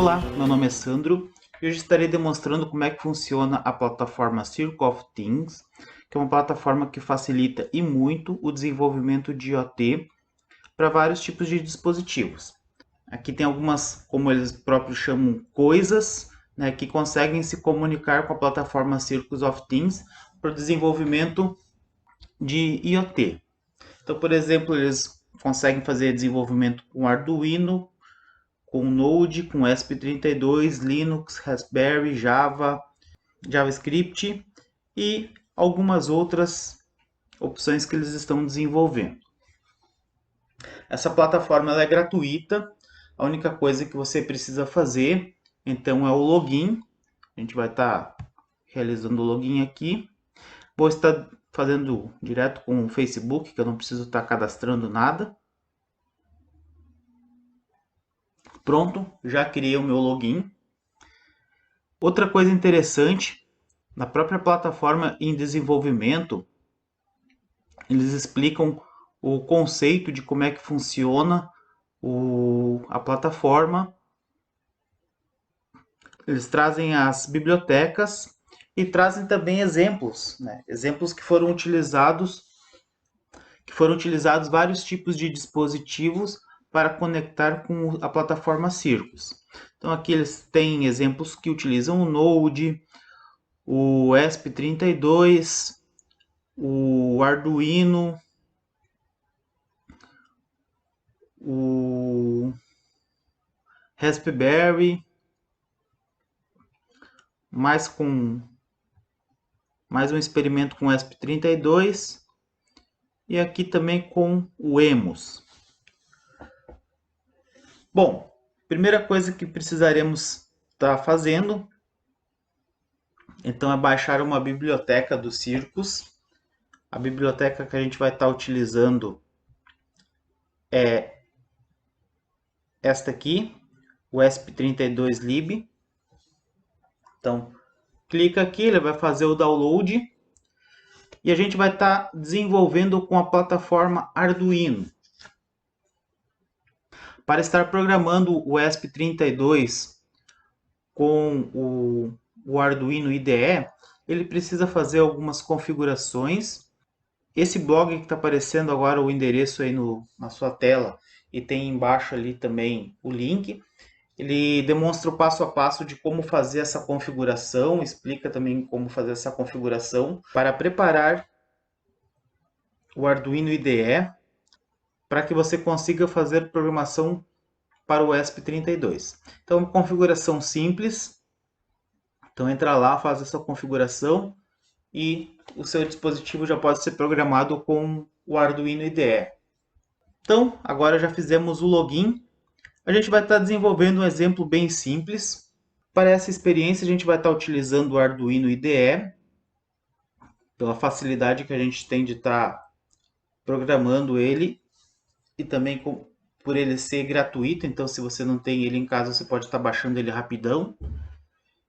Olá, meu nome é Sandro e hoje estarei demonstrando como é que funciona a plataforma Circle of Things, que é uma plataforma que facilita e muito o desenvolvimento de IoT para vários tipos de dispositivos. Aqui tem algumas, como eles próprios chamam, coisas, né, que conseguem se comunicar com a plataforma Circle of Things para o desenvolvimento de IoT. Então, por exemplo, eles conseguem fazer desenvolvimento com Arduino, com Node, com ESP32, Linux, Raspberry, Java, JavaScript e algumas outras opções que eles estão desenvolvendo. Essa plataforma ela é gratuita, a única coisa que você precisa fazer então é o login. A gente vai estar realizando o login aqui. Vou estar fazendo direto com o Facebook, que eu não preciso estar cadastrando nada. Pronto, já criei o meu login. Outra coisa interessante, na própria plataforma em desenvolvimento, eles explicam o conceito de como é que funciona a plataforma. Eles trazem as bibliotecas e trazem também exemplos, né? Exemplos que foram utilizados vários tipos de dispositivos para conectar com a plataforma Circus. Então aqui eles têm exemplos que utilizam o Node, o ESP32, o Arduino, o Raspberry, mais um experimento com o ESP32 e aqui também com o Emus. Bom, primeira coisa que precisaremos estar fazendo então é baixar uma biblioteca do Circus. A biblioteca que a gente vai estar utilizando é esta aqui, o ESP32lib. Então, clica aqui, ele vai fazer o download e a gente vai estar desenvolvendo com a plataforma Arduino. Para estar programando o ESP32 com o Arduino IDE, ele precisa fazer algumas configurações. Esse blog que está aparecendo agora o endereço aí na sua tela e tem embaixo ali também o link. Ele demonstra o passo a passo de como fazer essa configuração, explica também como fazer essa configuração para preparar o Arduino IDE para que você consiga fazer programação para o ESP32. Então, configuração simples. Então, entra lá, faz essa configuração e o seu dispositivo já pode ser programado com o Arduino IDE. Então, agora já fizemos o login. A gente vai estar desenvolvendo um exemplo bem simples. Para essa experiência, a gente vai estar utilizando o Arduino IDE, pela facilidade que a gente tem de estar programando ele, e também por ele ser gratuito, então se você não tem ele em casa, você pode estar baixando ele rapidão.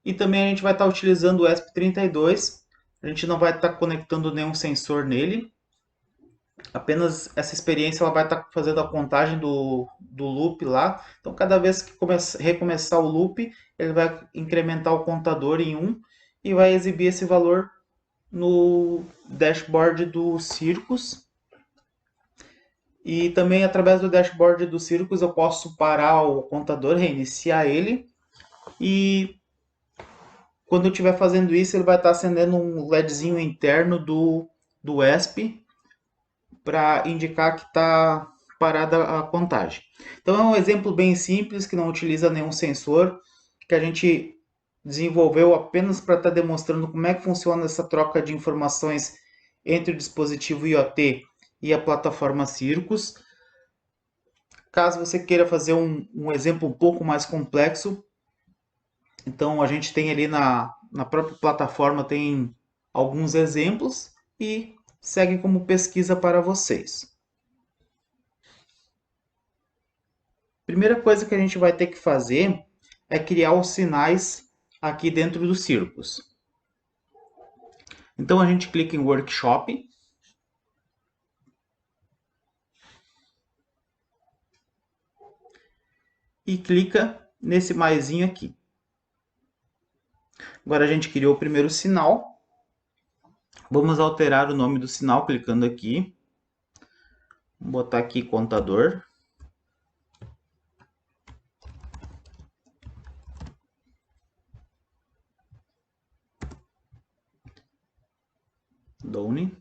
E também a gente vai estar utilizando o ESP32, a gente não vai estar conectando nenhum sensor nele, apenas essa experiência ela vai estar fazendo a contagem do loop lá. Então, cada vez que recomeçar o loop, ele vai incrementar o contador em 1 e vai exibir esse valor no dashboard do Circus. E também através do dashboard do Circus eu posso parar o contador, reiniciar ele. E quando eu estiver fazendo isso, ele vai estar acendendo um LEDzinho interno do ESP para indicar que está parada a contagem. Então é um exemplo bem simples, que não utiliza nenhum sensor, que a gente desenvolveu apenas para estar demonstrando como é que funciona essa troca de informações entre o dispositivo IoT e a plataforma Circus. Caso você queira fazer um exemplo um pouco mais complexo, então a gente tem ali na própria plataforma tem alguns exemplos e segue como pesquisa para vocês. Primeira coisa que a gente vai ter que fazer é criar os sinais aqui dentro do Circus. Então a gente clica em Workshop. E clica nesse maisinho aqui. Agora a gente criou o primeiro sinal. Vamos alterar o nome do sinal clicando aqui. Vou botar aqui contador. Downe.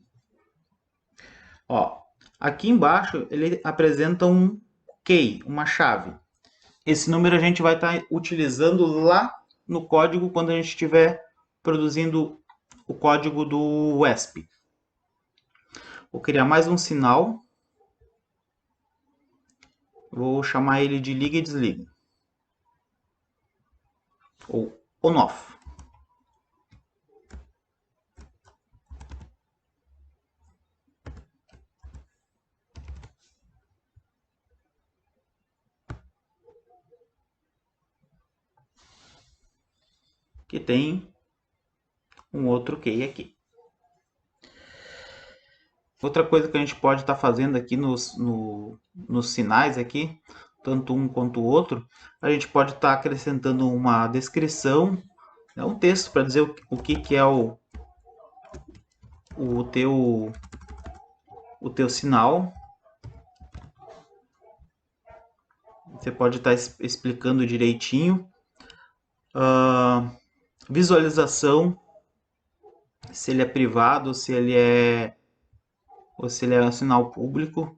Ó, aqui embaixo ele apresenta um key, uma chave. Esse número a gente vai estar utilizando lá no código quando a gente estiver produzindo o código do WESP. Vou criar mais um sinal. Vou chamar ele de liga e desliga. Ou on-off. Que tem um outro key aqui. Outra coisa que a gente pode estar fazendo aqui nos sinais aqui, tanto um quanto o outro, a gente pode estar acrescentando uma descrição, né, um texto para dizer o que é o teu sinal. Você pode estar explicando direitinho. Visualização, se ele é privado, se ele é um sinal público.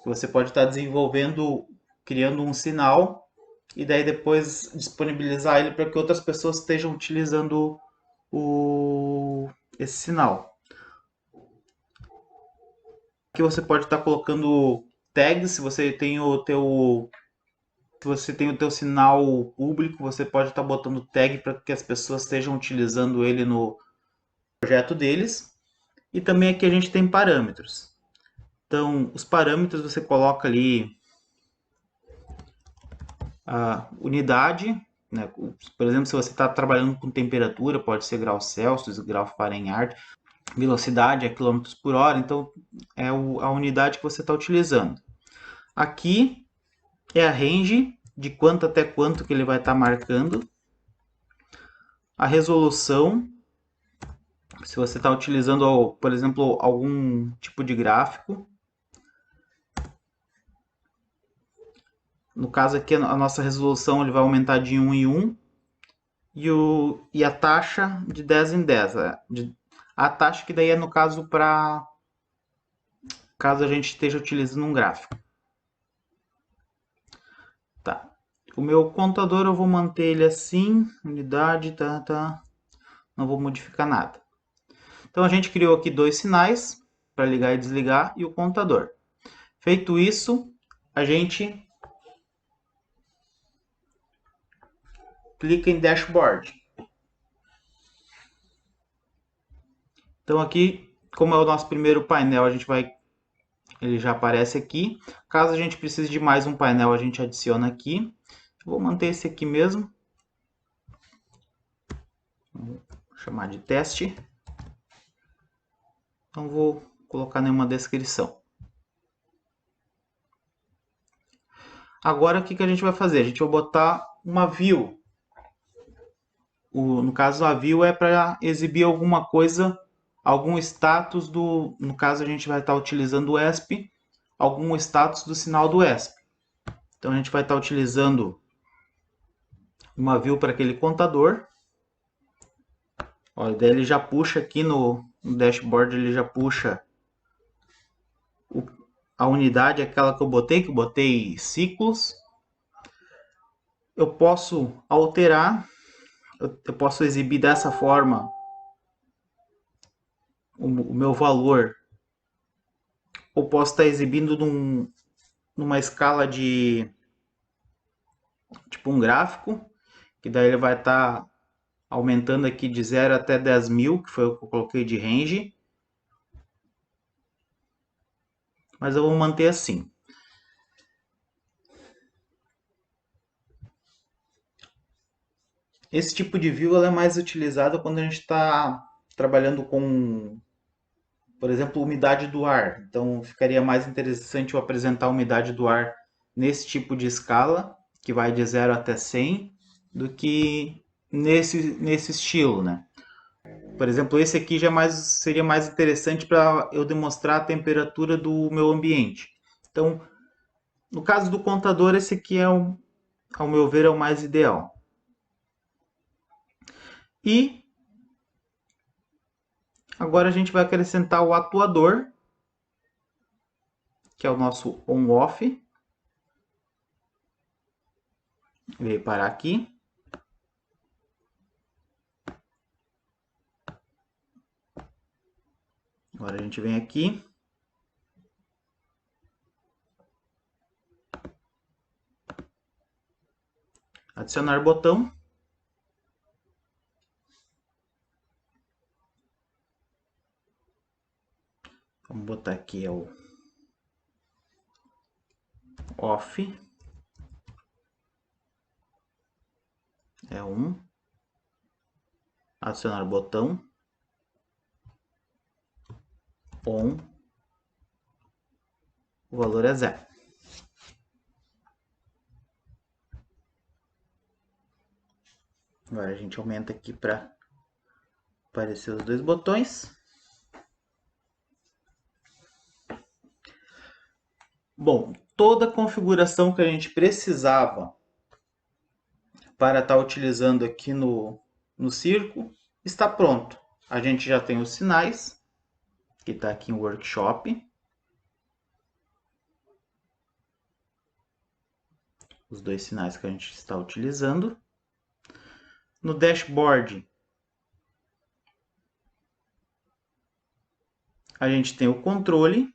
Você pode estar desenvolvendo, criando um sinal e daí depois disponibilizar ele para que outras pessoas estejam utilizando esse sinal. Aqui você pode estar colocando tags, se você tem o teu sinal público, você pode estar botando tag para que as pessoas estejam utilizando ele no projeto deles. E também aqui a gente tem parâmetros. Então, os parâmetros você coloca ali a unidade, né? Por exemplo, se você está trabalhando com temperatura, pode ser graus Celsius, grau Fahrenheit, velocidade é quilômetros por hora, então é a unidade que você está utilizando. Aqui é a range, de quanto até quanto que ele vai estar marcando. A resolução, se você está utilizando, por exemplo, algum tipo de gráfico. No caso aqui, a nossa resolução ele vai aumentar de 1 em 1 e a taxa de 10 em 10. A taxa que daí é no caso para caso a gente esteja utilizando um gráfico. Tá. O meu contador eu vou manter ele assim, unidade, tá. Não vou modificar nada. Então a gente criou aqui dois sinais para ligar e desligar e o contador. Feito isso, a gente clica em dashboard. Então aqui, como é o nosso primeiro painel, ele já aparece aqui. Caso a gente precise de mais um painel, a gente adiciona aqui. Vou manter esse aqui mesmo. Vou chamar de teste. Não vou colocar nenhuma descrição. Agora o que a gente vai fazer? A gente vai botar uma view. No caso, a view é para exibir alguma coisa, algum status do... No caso, a gente vai estar utilizando o ESP, algum status do sinal do ESP. Então, a gente vai estar utilizando uma view para aquele contador. Olha, daí ele já puxa aqui no dashboard, ele já puxa a unidade, aquela que eu botei ciclos. Eu posso alterar, eu posso exibir dessa forma o meu valor, ou posso estar exibindo numa escala de tipo um gráfico, que daí ele vai estar aumentando aqui de 0 até 10.000, que foi o que eu coloquei de range. Mas eu vou manter assim. Esse tipo de view ela é mais utilizada quando a gente está trabalhando com, por exemplo, umidade do ar. Então ficaria mais interessante eu apresentar a umidade do ar nesse tipo de escala que vai de 0 até 100, do que nesse estilo, né? Por exemplo, esse aqui seria mais interessante para eu demonstrar a temperatura do meu ambiente. Então, no caso do contador, esse aqui ao meu ver, é o mais ideal. E agora a gente vai acrescentar o atuador, que é o nosso on-off. Veio parar aqui. Agora a gente vem aqui. Adicionar botão. Vamos botar aqui o off. É 1. Adicionar botão. On. O valor é 0. Agora a gente aumenta aqui para aparecer os dois botões. Bom, toda a configuração que a gente precisava para estar utilizando aqui no circo está pronto. A gente já tem os sinais, que está aqui em Workshop. Os dois sinais que a gente está utilizando. No dashboard, a gente tem o controle,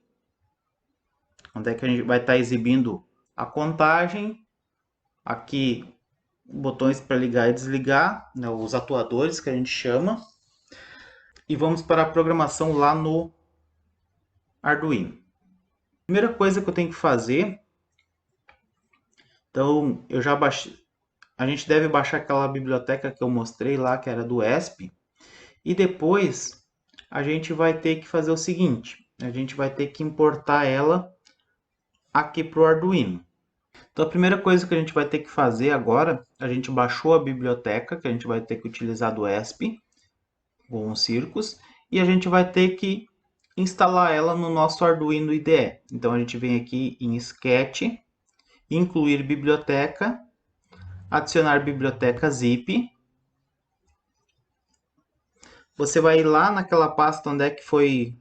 onde é que a gente vai estar exibindo a contagem. Aqui, botões para ligar e desligar, né, os atuadores que a gente chama. E vamos para a programação lá no Arduino. Primeira coisa que eu tenho que fazer, então eu já baixei, a gente deve baixar aquela biblioteca que eu mostrei lá, que era do ESP, e depois a gente vai ter que fazer o seguinte, a gente vai ter que importar ela aqui para o Arduino. Então a primeira coisa que a gente vai ter que fazer agora, a gente baixou a biblioteca que a gente vai ter que utilizar do ESP, com os circos, e a gente vai ter que instalar ela no nosso Arduino IDE. Então a gente vem aqui em Sketch, incluir biblioteca, adicionar biblioteca zip. Você vai ir lá naquela pasta onde é que foi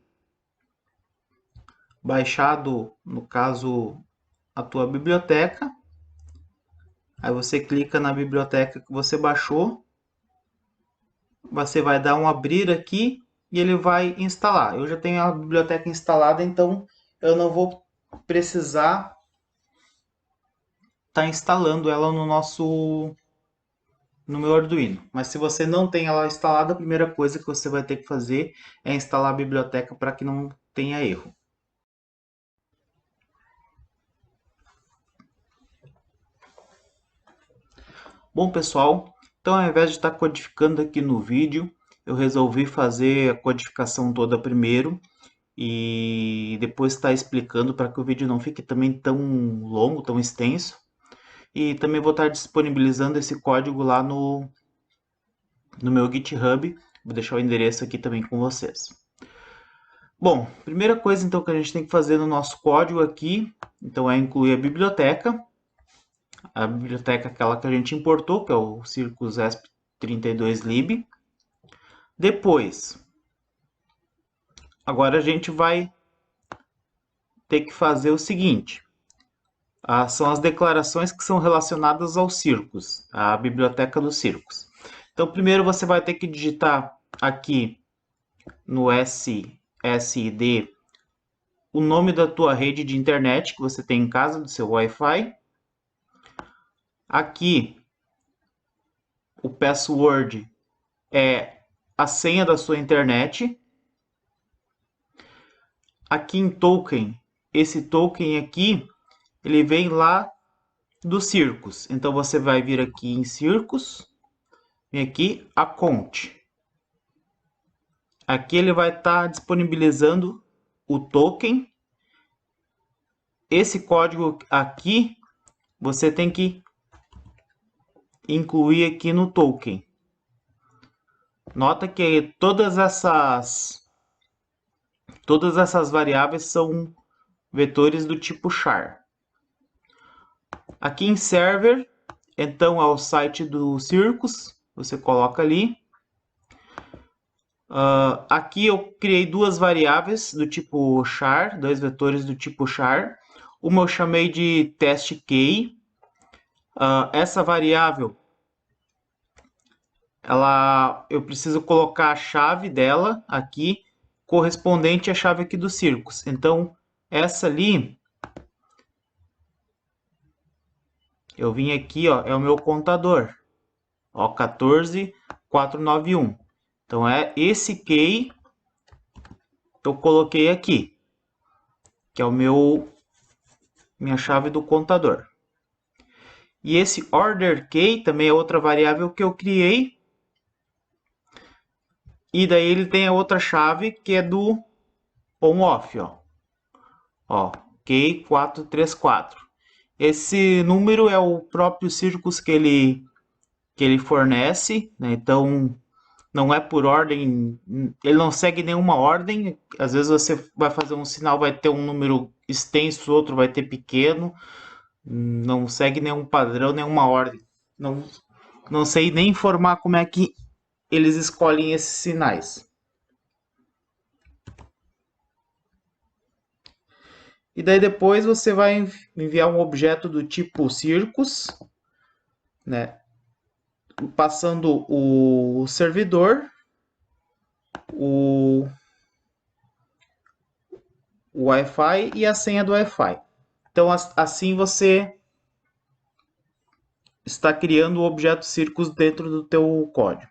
baixado, no caso, a tua biblioteca. Aí você clica na biblioteca que você baixou. Você vai dar um abrir aqui e ele vai instalar. Eu já tenho a biblioteca instalada, então eu não vou precisar estar instalando ela no meu Arduino. Mas se você não tem ela instalada, a primeira coisa que você vai ter que fazer é instalar a biblioteca para que não tenha erro. Bom, pessoal, então ao invés de estar codificando aqui no vídeo, eu resolvi fazer a codificação toda primeiro e depois estar explicando para que o vídeo não fique também tão longo, tão extenso. E também vou estar disponibilizando esse código lá no meu GitHub. Vou deixar o endereço aqui também com vocês. Bom, primeira coisa então que a gente tem que fazer no nosso código aqui, então é incluir a biblioteca aquela que a gente importou, que é o Circus ESP32lib. Depois, agora a gente vai ter que fazer o seguinte, são as declarações que são relacionadas ao Circus, à biblioteca do Circus. Então, primeiro você vai ter que digitar aqui no SSID o nome da tua rede de internet que você tem em casa, do seu Wi-Fi. Aqui, o password é a senha da sua internet. Aqui em token, esse token aqui, ele vem lá do Circus. Então você vai vir aqui em Circus, vem aqui a Account. Aqui ele vai estar disponibilizando o token. Esse código aqui você tem que incluir aqui no token. Nota que todas essas variáveis são vetores do tipo char. Aqui em server, então é o site do Circus, você coloca ali. Aqui eu criei duas variáveis do tipo char, dois vetores do tipo char. Uma eu chamei de teste key. Essa variável, eu preciso colocar a chave dela aqui, correspondente à chave aqui do Circus. Então, essa ali, eu vim aqui, ó, é o meu contador, ó, 14491. Então, é esse key que eu coloquei aqui, que é minha chave do contador. E esse order key também é outra variável que eu criei. E daí ele tem a outra chave que é do on-off, ó, key 434. Esse número é o próprio Circus que ele fornece, né? Então não é por ordem, ele não segue nenhuma ordem. Às vezes você vai fazer um sinal, vai ter um número extenso, outro vai ter pequeno. Não segue nenhum padrão, nenhuma ordem. Não, não sei nem informar como é que eles escolhem esses sinais. E daí depois você vai enviar um objeto do tipo Circus, né? Passando o servidor, o Wi-Fi e a senha do Wi-Fi. Então assim você está criando o objeto Circus dentro do teu código.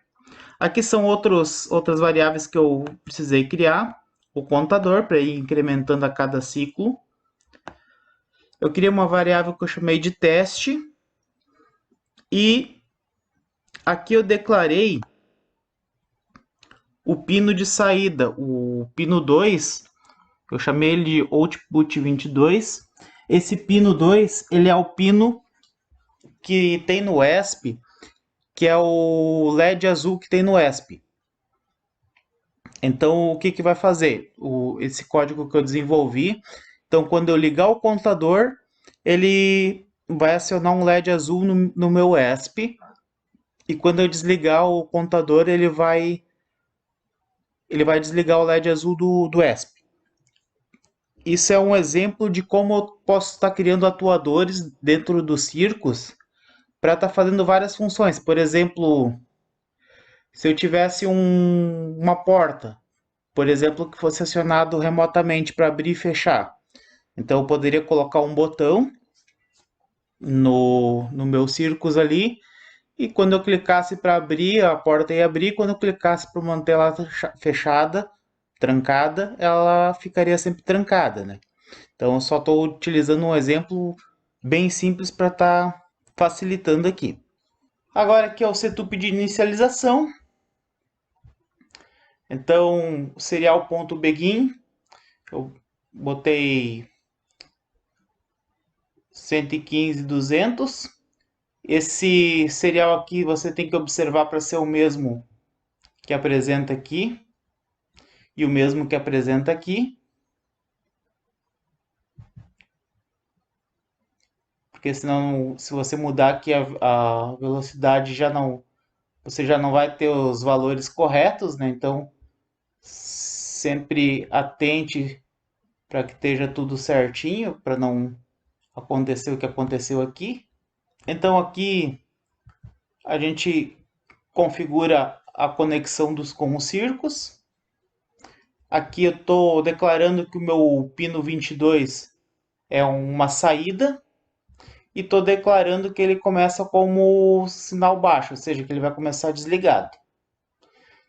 Aqui são outras variáveis que eu precisei criar. O contador para ir incrementando a cada ciclo. Eu criei uma variável que eu chamei de teste. E aqui eu declarei o pino de saída, o pino 2. Eu chamei ele de output 22. Esse pino 2, ele é o pino que tem no ESP, que é o LED azul que tem no ESP. Então, o que vai fazer? Esse código que eu desenvolvi. Então, quando eu ligar o contador, ele vai acionar um LED azul no meu ESP. E quando eu desligar o contador, ele vai desligar o LED azul do ESP. Isso é um exemplo de como eu posso estar criando atuadores dentro do Circus para estar fazendo várias funções. Por exemplo, se eu tivesse uma porta, por exemplo, que fosse acionado remotamente para abrir e fechar. Então eu poderia colocar um botão no meu Circus ali, e quando eu clicasse para abrir, a porta ia abrir. Quando eu clicasse para manter ela fechada, trancada, ela ficaria sempre trancada, né? Então eu só estou utilizando um exemplo bem simples para estar facilitando aqui. Agora aqui é o setup de inicialização. Então, o serial.begin, eu botei 115.200. Esse serial aqui você tem que observar para ser o mesmo que apresenta aqui e o mesmo que apresenta aqui. Porque senão, se você mudar aqui a velocidade, você já não vai ter os valores corretos, né? Então, sempre atente para que esteja tudo certinho, para não acontecer o que aconteceu aqui. Então aqui a gente configura a conexão com os circos. Aqui eu estou declarando que o meu pino 22 é uma saída e estou declarando que ele começa como sinal baixo, ou seja, que ele vai começar desligado.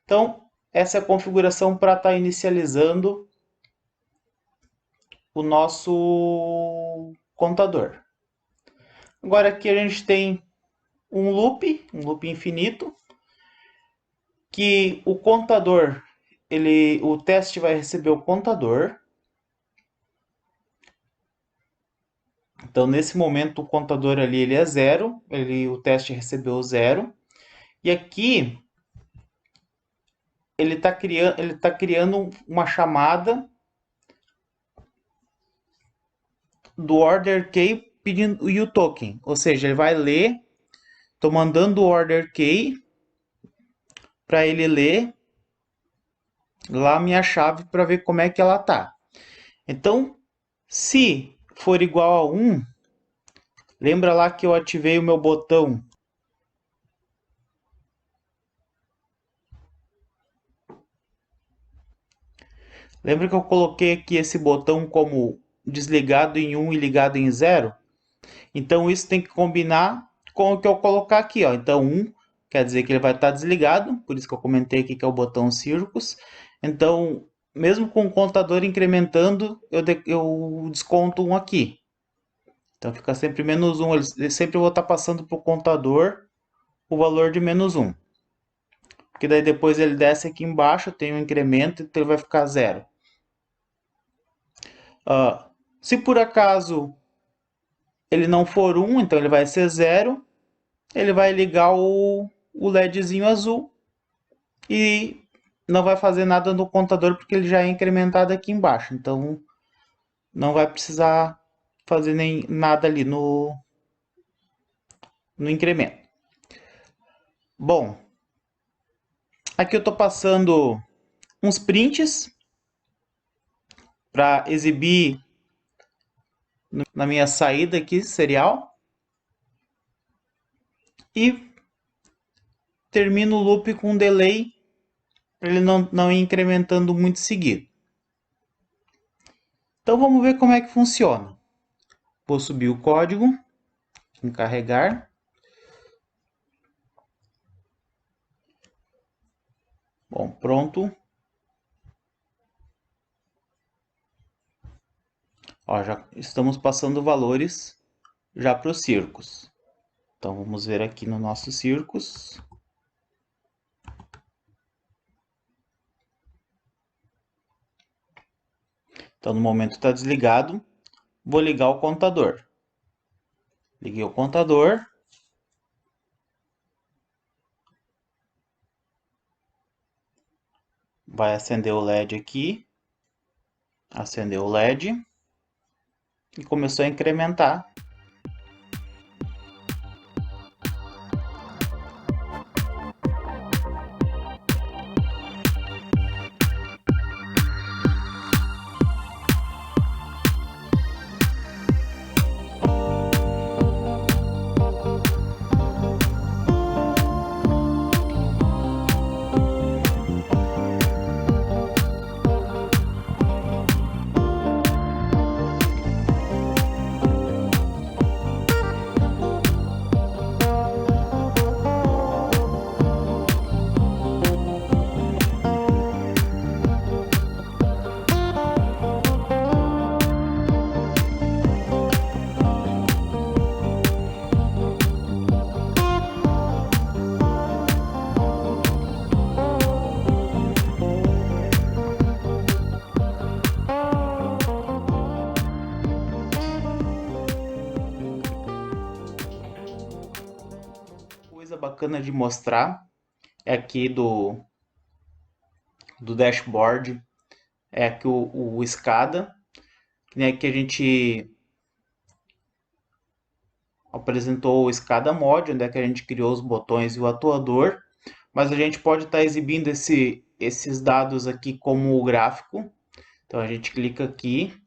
Então, essa é a configuração para estar inicializando o nosso contador. Agora aqui a gente tem um loop infinito, que o contador, o teste vai receber o contador. Então, nesse momento, o contador ali ele é zero, o teste recebeu zero. E aqui ele tá criando uma chamada do order key pedindo o token. Ou seja, ele vai ler, estou mandando o order key para ele ler lá a minha chave para ver como é que ela tá. Então, se for igual a 1, lembra lá que eu ativei o meu botão Lembra que eu coloquei aqui esse botão como desligado em 1 e ligado em 0? Então isso tem que combinar com o que eu colocar aqui, ó. Então 1 quer dizer que ele vai estar desligado, por isso que eu comentei aqui que é o botão Circos. Então, mesmo com o contador incrementando, eu desconto 1 aqui. Então fica sempre menos 1. Ele sempre vou estar passando para o contador o valor de menos 1. Porque daí depois ele desce aqui embaixo, tem um incremento, então ele vai ficar 0. Se por acaso ele não for 1, então ele vai ser 0. Ele vai ligar o LEDzinho azul e não vai fazer nada no contador porque ele já é incrementado aqui embaixo. Então não vai precisar fazer nem nada ali no incremento. Bom, aqui eu estou passando uns prints para exibir na minha saída aqui serial e termino o loop com um delay para ele não ir incrementando muito seguido. Então vamos ver como é que funciona. Vou subir o código em carregar. Bom, pronto. Ó, já estamos passando valores já para os circos. Então vamos ver aqui no nosso circos. Então no momento está desligado. Vou ligar o contador. Liguei o contador. Vai acender o LED aqui. Acendeu o LED. E começou a incrementar. Coisa bacana de mostrar é aqui do dashboard, é aqui o SCADA, né, que a gente apresentou o SCADA Mod, onde é que a gente criou os botões e o atuador, mas a gente pode estar exibindo esses dados aqui como gráfico. Então a gente clica aqui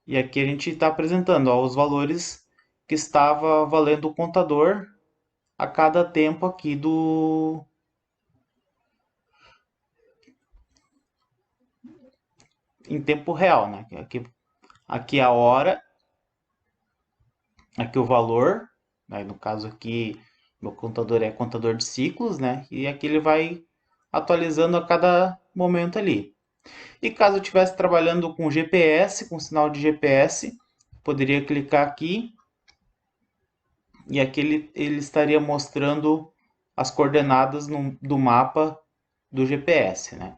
e aqui a gente está apresentando os valores que estava valendo o contador a cada tempo aqui em tempo real, né? Aqui a hora, aqui o valor, né? No caso aqui meu contador é contador de ciclos, né? E aqui ele vai atualizando a cada momento ali. E caso eu estivesse trabalhando com GPS, com sinal de GPS, poderia clicar aqui e aqui ele estaria mostrando as coordenadas do mapa do GPS, né?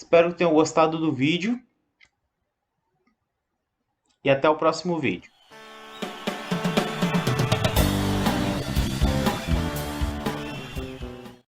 Espero que tenham gostado do vídeo e até o próximo vídeo.